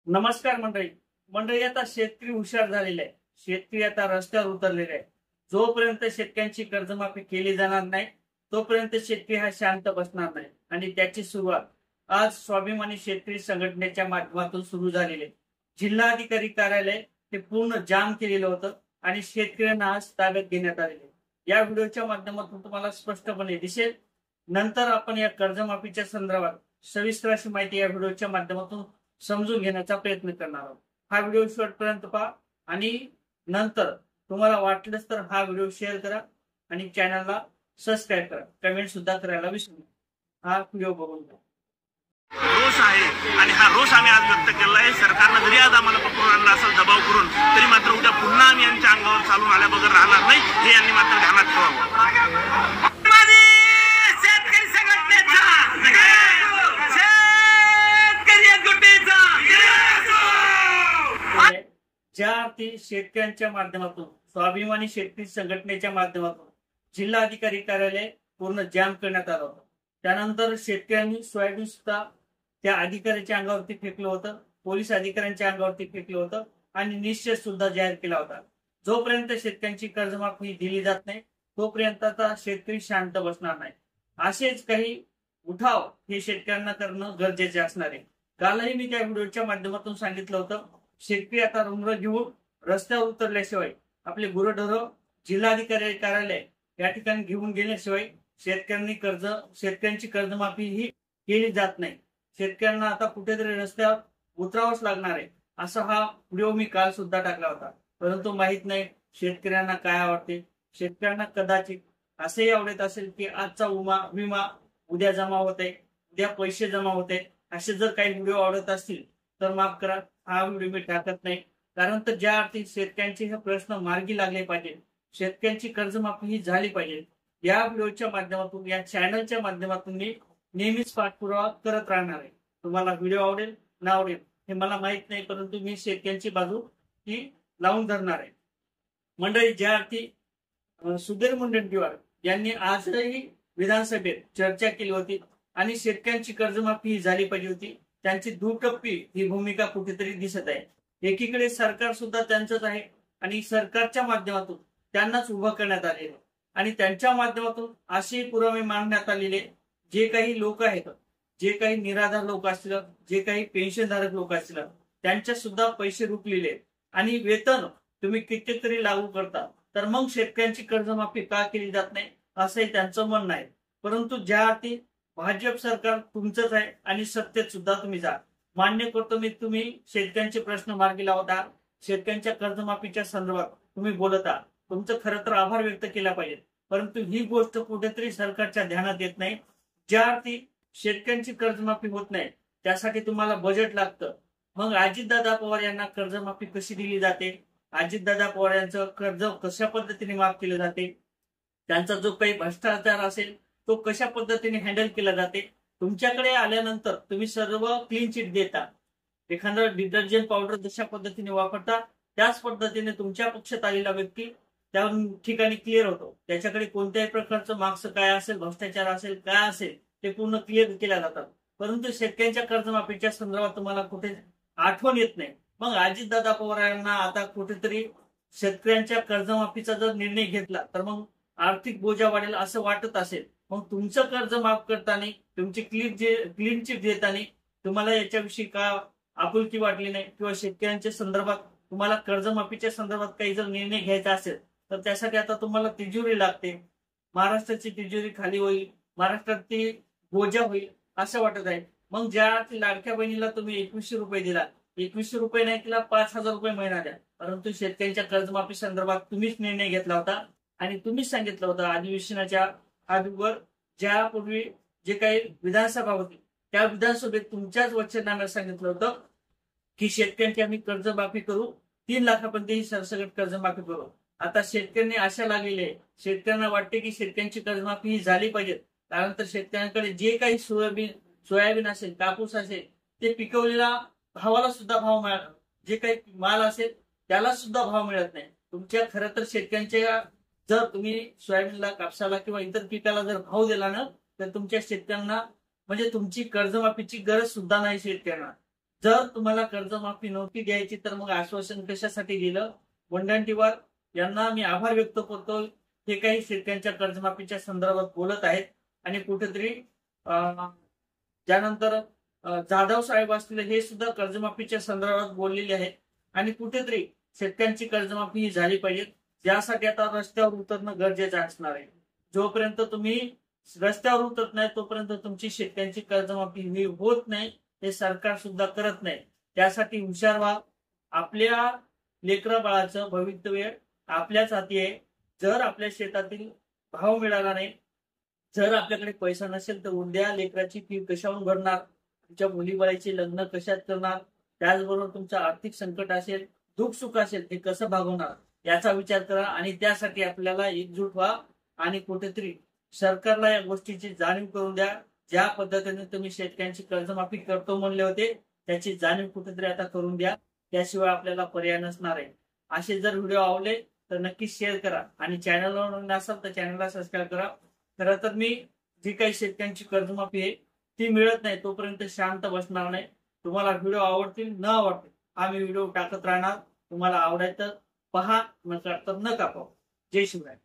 नमस्कार मंडळी. मंडळी, आता शेतकरी हुशार झालेले आहे. शेतकरी आता रस्त्यावर उतरलेले आहे. जोपर्यंत शेतकऱ्यांची कर्जमाफी केली जाणार नाही तोपर्यंत शेतकरी हा शांत बसणार नाही. आणि त्याची सुरुवात आज स्वाभिमानी शेतकरी संघटनेच्या माध्यमातून सुरू झालेली आहे. जिल्हाधिकारी कार्यालय हे पूर्ण जाम केलेलं होतं आणि शेतकऱ्यांना आज ताब्यात घेण्यात आलेले. या व्हिडिओच्या माध्यमातून तुम्हाला स्पष्टपणे दिसेल. नंतर आपण या कर्जमाफीच्या संदर्भात सविस्तर अशी माहिती या व्हिडिओच्या माध्यमातून समजून घेण्याचा प्रयत्न करणार आहोत. हा व्हिडिओ शेवटपर्यंत पहा आणि नंतर तुम्हाला वाटलंच तर हा व्हिडिओ शेअर करा आणि चॅनलला सबस्क्राईब करा. कमेंट सुद्धा करायला विसरू नका. हा व्हिडिओ बघून घ्या. रोष आहे आणि हा रोष आम्ही आज व्यक्त केला आहे. सरकारनं जरी आज आम्हाला पकडून आणला असेल दबाव करून, तरी मात्र उद्या पुन्हा आम्ही यांच्या अंगावर चालून आल्या बगैर राहणार नाही, हे यांनी मात्र ध्यानात ठेवावं. ज्या अर्थी शेतकऱ्यांच्या माध्यमातून स्वाभिमानी शेतकरी संघटनेच्या माध्यमातून जिल्हाधिकारी कार्यालय पूर्ण जाम करण्यात आलं होतं. त्यानंतर शेतकऱ्यांनी सोयाबीन सुद्धा त्या अधिकाऱ्याच्या अंगावरती फेकलं होतं, पोलीस अधिकाऱ्यांच्या अंगावरती फेकलं होतं आणि निषेध सुद्धा जाहीर केला होता. जोपर्यंत शेतकऱ्यांची कर्जमाफी दिली जात नाही तोपर्यंत आता शेतकरी शांत बसणार नाही. असेच काही उठाव हे शेतकऱ्यांना करणं गरजेचे असणार आहे. कालही मी त्या व्हिडिओच्या माध्यमातून सांगितलं होतं, शेतकरी आता रुंगरं घेऊन रस्त्यावर उतरल्याशिवाय, आपले गुरढोरं जिल्हाधिकारी कार्यालय या ठिकाणी घेऊन गेल्याशिवाय शेतकऱ्यांची कर्जमाफी ही केली जात नाही. शेतकऱ्यांना आता कुठेतरी रस्त्यावर उतरावंच लागणार आहे. असा हा व्हिडिओ मी काल सुद्धा टाकला होता. परंतु माहित नाही शेतकऱ्यांना काय आवडते. शेतकऱ्यांना कदाचित असेही आवडत असेल की आजचा विमा उद्या जमा होते, उद्या पैसे जमा होते. असे जर काही व्हिडिओ आवडत असतील तर माफ करा, हा व्हिडिओ मी टाकत नाही. कारण तर ज्या अर्थी शेतकऱ्यांचे हे प्रश्न मार्गी लागले पाहिजे, शेतकऱ्यांची कर्जमाफी ही झाली पाहिजे, या व्हिडिओच्या माध्यमातून, या चॅनलच्या माध्यमातून मी नेहमीच पाठपुरावा करत राहणार आहे. तुम्हाला व्हिडिओ आवडेल ना आवडेल हे मला माहित नाही, परंतु मी शेतकऱ्यांची बाजू ही लावून धरणार आहे. मंडळी, ज्या अर्थी सुधीर मुनगंटीवार यांनी आजही विधानसभेत चर्चा केली होती आणि शेतकऱ्यांची कर्जमाफी ही झाली पाहिजे होती, त्यांची दुटप्पी ही भूमिका कुठेतरी दिसत आहे. एकीकडे सरकार सुद्धा त्यांचंच आहे आणि सरकारच्या माध्यमातून त्यांनाच उभं करण्यात आलेले आणि त्यांच्या माध्यमातून असे पुरावे मांडण्यात आलेले, जे काही लोक आहेत, जे काही निराधार लोक असतील, जे काही पेन्शनधारक लोक असतील, त्यांच्या सुद्धा पैसे रुकलेले आणि वेतन तुम्ही कितीतरी लागू करता, तर मग शेतकऱ्यांची कर्जमाफी का केली जात नाही असंही त्यांचं म्हणणं आहे. परंतु ज्या अर्थी भाजप सरकार तुमचंच आहे आणि सत्तेत सुद्धा तुम्ही जा. मान्य करतो मी, तुम्ही शेतकऱ्यांचे प्रश्न मार्गी लावता, शेतकऱ्यांच्या कर्जमाफीच्या संदर्भात तुम्ही बोलता, तुमचं खरं तर आभार व्यक्त केला पाहिजे. परंतु ही गोष्ट कुठेतरी सरकारच्या ध्यानात येत नाही. ज्या अर्थी शेतकऱ्यांची कर्जमाफी होत नाही त्यासाठी तुम्हाला बजेट लागतं. मग अजितदादा पवार यांना कर्जमाफी कशी दिली जाते, अजितदादा पवार यांचं कर्ज कशा पद्धतीने माफ केलं जाते, त्यांचा जो काही भ्रष्टाचार असेल तो कशा पद्धतीने हँडल केला जाते. तुमच्याकडे आल्यानंतर तुम्ही सर्व क्लीन चिट देता. एखादा डिटर्जंट पावडर जशा पद्धतीने वापरता त्याच पद्धतीने तुमच्या पक्षात आलेला व्यक्ती त्या ठिकाणी क्लिअर होतो. त्याच्याकडे कोणत्याही प्रकारचं मार्क्स काय असेल, भ्रष्टाचार असेल, काय असेल ते पूर्ण क्लिअर केल्या जातात. परंतु शेतकऱ्यांच्या कर्जमाफीच्या संदर्भात तुम्हाला कुठे आठवण येत नाही. मग अजितदादा पवार यांना आता कुठेतरी शेतकऱ्यांच्या कर्जमाफीचा जर निर्णय घेतला तर मग आर्थिक बोजा वाढेल असं वाटत असेल, मग तुमचं कर्ज माफ करताना, तुमची क्लीन चिट देताना तुम्हाला याच्याविषयी का आपुलकी वाटली नाही, किंवा शेतकऱ्यांच्या संदर्भात तुम्हाला कर्जमाफीच्या संदर्भात काही जर निर्णय घ्यायचा असेल तर त्यासाठी आता तुम्हाला तिजोरी लागते. महाराष्ट्राची तिजोरी खाली होईल, महाराष्ट्रात ती बोजा होईल असं वाटत आहे. मग ज्या लाडक्या बहिणीला तुम्ही 2100 रुपये दिला, 2100 रुपये नाही तिला 5000 रुपये महिना द्या, परंतु शेतकऱ्यांच्या कर्जमाफी संदर्भात तुम्हीच निर्णय घेतला होता आणि तुम्हीच सांगितलं होतं अधिवेशनाच्या आधीवर, ज्यापूर्वी जे काही विधानसभा होती त्या विधानसभेत तुमच्याच वचननाम्यात सांगितलं होतं की शेतकऱ्यांची आम्ही कर्जमाफी करू, 3 लाखापर्यंत ही सरसकट कर्जमाफी करू. आता शेतकऱ्यांनी आशा लागलेली आहे, शेतकऱ्यांना वाटते की शेतकऱ्यांची कर्जमाफी ही झाली पाहिजे. कारण तर शेतकऱ्यांकडे जे काही सोयाबीन असेल, कापूस असेल, ते पिकवलेला भावाला सुद्धा भाव मिळाला, जे काही माल असेल त्याला सुद्धा भाव मिळत नाही. तुमच्या खरं तर शेतकऱ्यांच्या, जर तुम्ही सोयाबीनला, कापसाला किंवा इतर पिकाला जर भाव दिला ना तर तुमच्या शेतकऱ्यांना म्हणजे तुमची कर्जमाफीची गरज सुद्धा नाही शेतकऱ्यांना. जर तुम्हाला कर्जमाफी नव्हती द्यायची तर मग आश्वासन कशासाठी दिलं? वंडंटीवार यांना मी आभार व्यक्त करतो. हे काही शेतकऱ्यांच्या कर्जमाफीच्या संदर्भात बोलत आहेत आणि कुठेतरी त्यानंतर जाधव साहेब असतील हे सुद्धा कर्जमाफीच्या संदर्भात बोललेले आहेत आणि कुठेतरी शेतकऱ्यांची कर्जमाफी ही झाली पाहिजे, ज्यासाठी आता रस्त्यावर उतरणं गरजेचं असणार आहे. जोपर्यंत तुम्ही रस्त्यावर उतरत नाही तोपर्यंत तुमची शेतकऱ्यांची कर्जमाफी ही होत नाही. हे सरकार सुद्धा करत नाही. त्यासाठी हुशार व्हा. आपल्या लेकरा बाळाचं भवितव्य आपल्याच हाती आहे. जर आपल्या शेतातील भाव मिळाला नाही, जर आपल्याकडे पैसा नसेल तर उद्या लेकराची फी कशावरून भरणार, तुमच्या मुलीबाळीचे लग्न कशात करणार, त्याचबरोबर तुमचं आर्थिक संकट असेल, दुःख सुख असेल ते कसं भागवणार याचा विचार करा. आणि त्यासाठी आपल्याला एकजूट व्हा आणि कुठेतरी सरकारला या गोष्टीची जाणीव करून द्या. ज्या पद्धतीने तुम्ही शेतकऱ्यांची कर्जमाफी करतो म्हणले होते त्याची जाणीव कुठेतरी आता करून द्या. त्याशिवाय आपल्याला पर्याय नसणार आहे. असे जर व्हिडिओ आवडले तर नक्की शेअर करा आणि चॅनलवर नसाल तर चॅनलला सबस्क्राईब करा. खरं तर मी जी काही शेतकऱ्यांची कर्जमाफी आहे ती मिळत नाही तोपर्यंत शांत बसणार नाही. तुम्हाला व्हिडिओ आवडतील न आवडतील आम्ही व्हिडिओ टाकत राहणार. तुम्हाला आवडायचं पहा, नका तर नका पाहू. जय शिवराय.